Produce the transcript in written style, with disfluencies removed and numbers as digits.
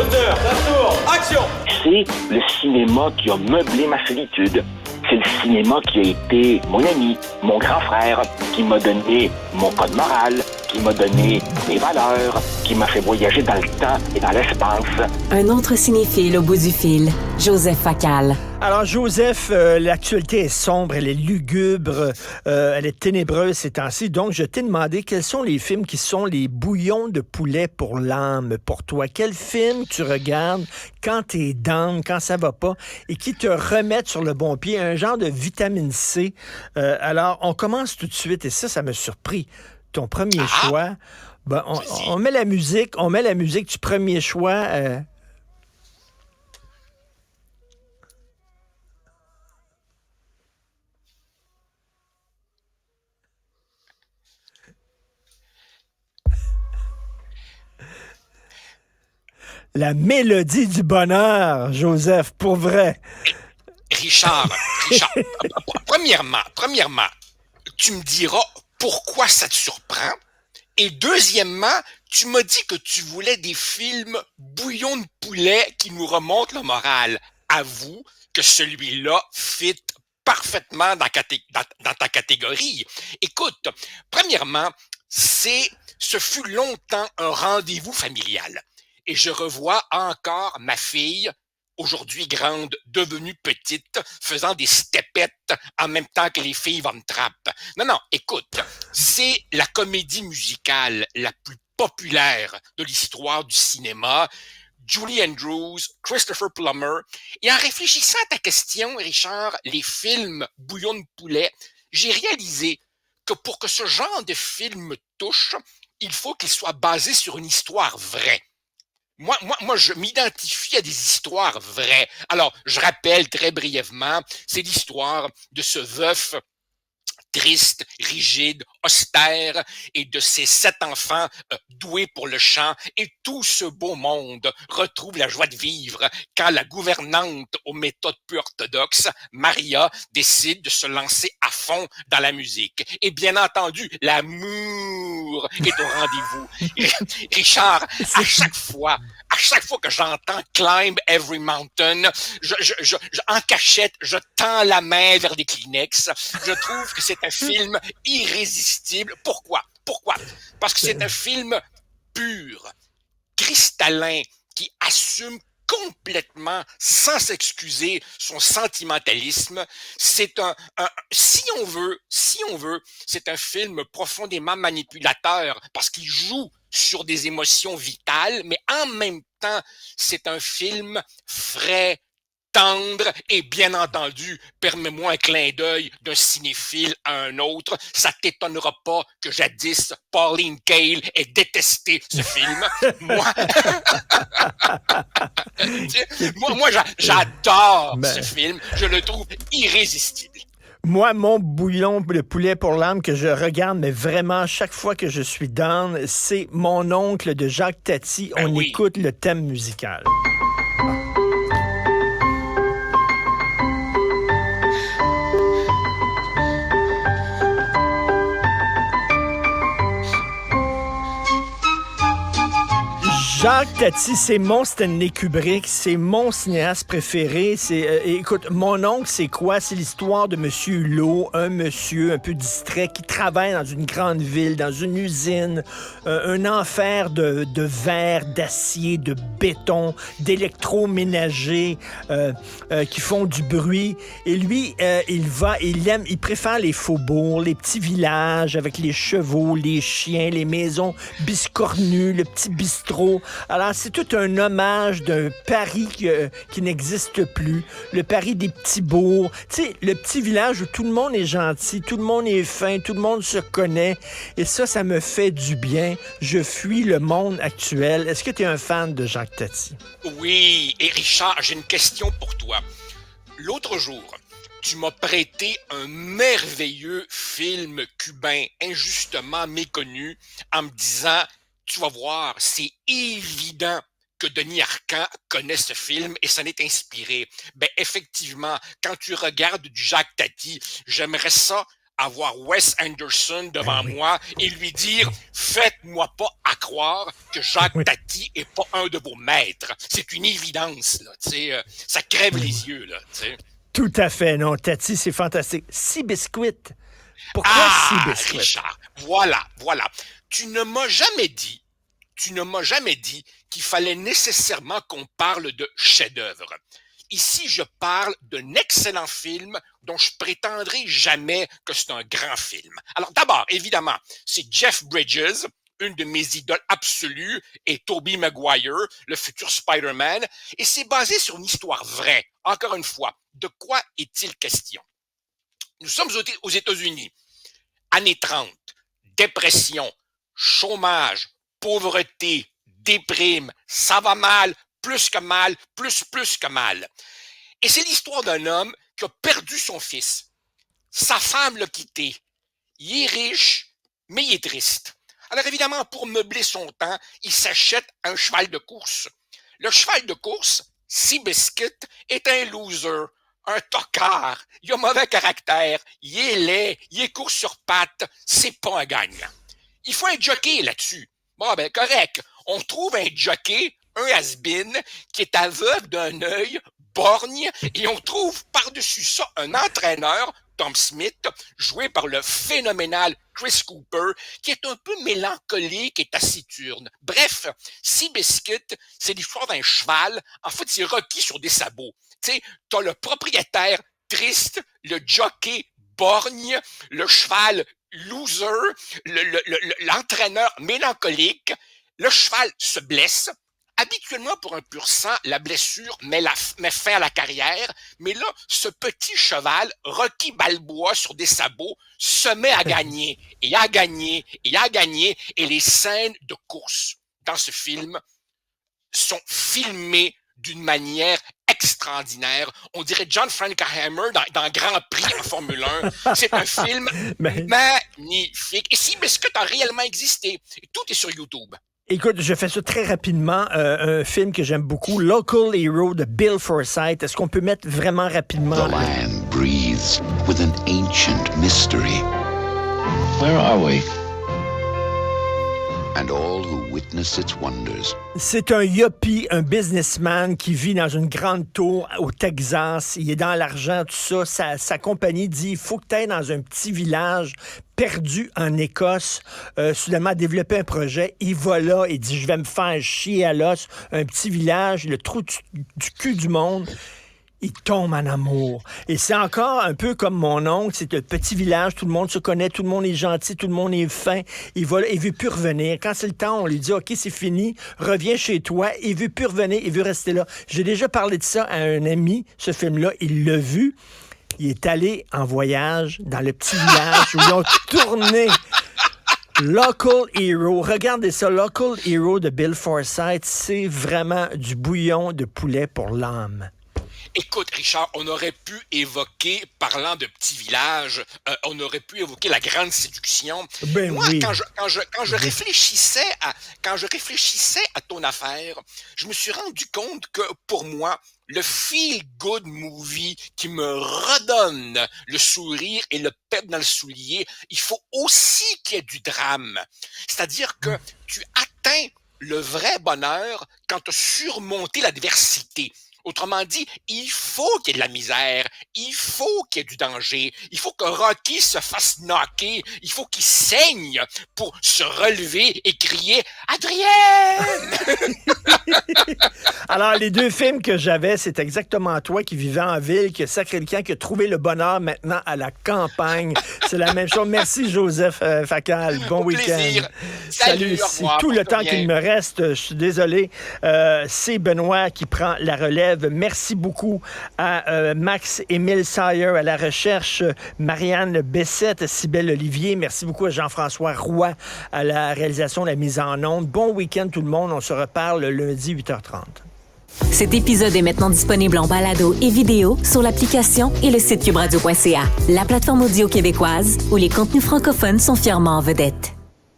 Hauteur, ça tourne, action! C'est le cinéma qui a meublé ma solitude. C'est le cinéma qui a été mon ami, mon grand frère, qui m'a donné mon code moral, qui m'a donné mes valeurs, qui m'a fait voyager dans le temps et dans l'espace. Un autre cinéphile au bout du fil, Joseph Facal. Alors, Joseph, l'actualité est sombre, elle est lugubre, elle est ténébreuse ces temps-ci. Donc, je t'ai demandé quels sont les films qui sont les bouillons de poulet pour l'âme pour toi. Quel film tu regardes quand t'es down, quand ça va pas, et qui te remettent sur le bon pied, un genre de vitamine C. Alors, on commence tout de suite, et ça m'a surpris. Ton premier choix, ben, on met la musique du premier choix. La mélodie du bonheur, Joseph, pour vrai. Richard, premièrement, tu me diras pourquoi ça te surprend. Et deuxièmement, tu m'as dit que tu voulais des films bouillon de poulet qui nous remontent le moral. Avoue que celui-là fit parfaitement dans ta catégorie. Écoute, premièrement, ce fut longtemps un rendez-vous familial. Et je revois encore ma fille, aujourd'hui grande, devenue petite, faisant des stepettes en même temps que les filles Von Trapp. Non, écoute, c'est la comédie musicale la plus populaire de l'histoire du cinéma. Julie Andrews, Christopher Plummer. Et en réfléchissant à ta question, Richard, les films bouillon de poulet, j'ai réalisé que pour que ce genre de film me touche, il faut qu'il soit basé sur une histoire vraie. Moi, je m'identifie à des histoires vraies. Alors, je rappelle très brièvement, c'est l'histoire de ce veuf triste, rigide, austère, et de ses 7 enfants doués pour le chant, et tout ce beau monde retrouve la joie de vivre quand la gouvernante aux méthodes peu orthodoxes, Maria, décide de se lancer à fond dans la musique. Et bien entendu, l'amour est au rendez-vous. Richard, à chaque fois que j'entends Climb Every Mountain, en cachette, je tends la main vers des Kleenex. Je trouve que c'est un film irrésistible. Pourquoi? Parce que c'est un film pur, cristallin, qui assume complètement, sans s'excuser, son sentimentalisme. C'est si on veut, c'est un film profondément manipulateur parce qu'il joue sur des émotions vitales, mais en même temps, c'est un film frais, tendre et bien entendu, permets-moi un clin d'œil d'un cinéphile à un autre, ça t'étonnera pas que jadis Pauline Kael ait détesté ce film. Moi, j'adore ce film, je le trouve irrésistible. Moi, mon bouillon de poulet pour l'âme que je regarde, mais vraiment, chaque fois que je suis down, c'est Mon oncle de Jacques Tati. On écoute le thème musical. Jacques Tati, c'est mon Stanley Kubrick, c'est mon cinéaste préféré. Écoute, Mon oncle, c'est quoi? C'est l'histoire de Monsieur Hulot, un monsieur un peu distrait qui travaille dans une grande ville, dans une usine, un enfer de verre, d'acier, de béton, d'électroménager qui font du bruit. Et lui, il préfère les faubourgs, les petits villages avec les chevaux, les chiens, les maisons biscornues, le petit bistrot. Alors, c'est tout un hommage d'un Paris qui n'existe plus, le Paris des petits bourgs. Tu sais, le petit village où tout le monde est gentil, tout le monde est fin, tout le monde se connaît. Et ça me fait du bien. Je fuis le monde actuel. Est-ce que tu es un fan de Jacques Tati? Oui, et Richard, j'ai une question pour toi. L'autre jour, tu m'as prêté un merveilleux film cubain injustement méconnu en me disant... Tu vas voir, c'est évident que Denis Arcand connaît ce film et s'en est inspiré. Ben effectivement, quand tu regardes du Jacques Tati, j'aimerais ça avoir Wes Anderson devant moi et lui dire « Faites-moi pas à croire que Jacques Tati est pas un de vos maîtres. » C'est une évidence, là, tu sais, ça crève les yeux, là, tu sais. Tout à fait, non, Tati, c'est fantastique. Seabiscuit. Pourquoi Seabiscuit? Richard, voilà. Tu ne m'as jamais dit qu'il fallait nécessairement qu'on parle de chef-d'œuvre. Ici, je parle d'un excellent film dont je prétendrai jamais que c'est un grand film. Alors d'abord, évidemment, c'est Jeff Bridges, une de mes idoles absolues, et Tobey Maguire, le futur Spider-Man, et c'est basé sur une histoire vraie. Encore une fois, de quoi est-il question? Nous sommes aux États-Unis, années 30, dépression, chômage, pauvreté, déprime, ça va mal, plus que mal, plus que mal. Et c'est l'histoire d'un homme qui a perdu son fils. Sa femme l'a quitté. Il est riche, mais il est triste. Alors évidemment, pour meubler son temps, il s'achète un cheval de course. Le cheval de course, Seabiscuit, est un loser, un tocard. Il a mauvais caractère, il est laid, il est court sur pattes, c'est pas un gagnant. Il faut un jockey là-dessus. Bon, ben correct. On trouve un jockey, un has-been, qui est aveugle d'un œil, borgne, et on trouve par-dessus ça un entraîneur, Tom Smith, joué par le phénoménal Chris Cooper, qui est un peu mélancolique et taciturne. Bref, Seabiscuit, c'est l'histoire d'un cheval. En fait, c'est Rocky sur des sabots. Tu sais, t'as le propriétaire triste, le jockey borgne, le cheval loser, l'entraîneur mélancolique. Le cheval se blesse. Habituellement, pour un pur sang, la blessure met fin à la carrière. Mais là, ce petit cheval, Rocky Balboa sur des sabots, se met à gagner, et à gagner, et à gagner. Et les scènes de course dans ce film sont filmées d'une manière extraordinaire. On dirait John Frankenheimer dans Grand Prix en Formule 1. C'est un film magnifique. Et Seabiscuit a réellement existé. Tout est sur YouTube. Écoute, je fais ça très rapidement. Un film que j'aime beaucoup, Local Hero de Bill Forsyth. Est-ce qu'on peut mettre vraiment rapidement? The land breathes with an ancient mystery. Where are we? And all who witness its wonders. C'est un yuppie, un businessman qui vit dans une grande tour au Texas. Il est dans l'argent, tout ça. Sa compagnie dit, il faut que tu ailles dans un petit village perdu en Écosse, soudainement développer un projet. Il va là, il dit, je vais me faire chier à l'os. Un petit village, le trou du cul du monde. Il tombe en amour. Et c'est encore un peu comme mon oncle, c'est un petit village, tout le monde se connaît, tout le monde est gentil, tout le monde est fin. Il veut plus revenir. Quand c'est le temps, on lui dit, OK, c'est fini, reviens chez toi. Il veut plus revenir, il veut rester là. J'ai déjà parlé de ça à un ami, ce film-là, il l'a vu. Il est allé en voyage dans le petit village où ils ont tourné Local Hero. Regardez ça, Local Hero de Bill Forsyth, c'est vraiment du bouillon de poulet pour l'âme. Écoute, Richard, on aurait pu évoquer, parlant de petits villages, on aurait pu évoquer La Grande Séduction. Ben moi, oui. quand je réfléchissais à ton affaire, je me suis rendu compte que, pour moi, le feel-good movie qui me redonne le sourire et le pep dans le soulier, il faut aussi qu'il y ait du drame. C'est-à-dire que tu atteins le vrai bonheur quand tu as surmonté l'adversité. Autrement dit, il faut qu'il y ait de la misère, il faut qu'il y ait du danger, il faut que Rocky se fasse knocker, il faut qu'il saigne pour se relever et crier « Adrienne! » Alors, les deux films que j'avais, c'est exactement toi qui vivais en ville, qui a sacré le camp, qui a trouvé le bonheur maintenant à la campagne. C'est la même chose. Merci, Joseph Facal. Bon week-end. Plaisir. Salut. C'est tout le temps qu'il me reste. Je suis désolé. C'est Benoît qui prend la relève. Merci beaucoup à Max-Émile Sayer à la recherche, Marianne Bessette, Cybèle Olivier. Merci beaucoup à Jean-François Roy à la réalisation, la mise en onde. Bon week-end tout le monde. On se reparle lundi 8h30. Cet épisode est maintenant disponible en balado et vidéo sur l'application et le site cubradio.ca, la plateforme audio québécoise où les contenus francophones sont fièrement en vedette.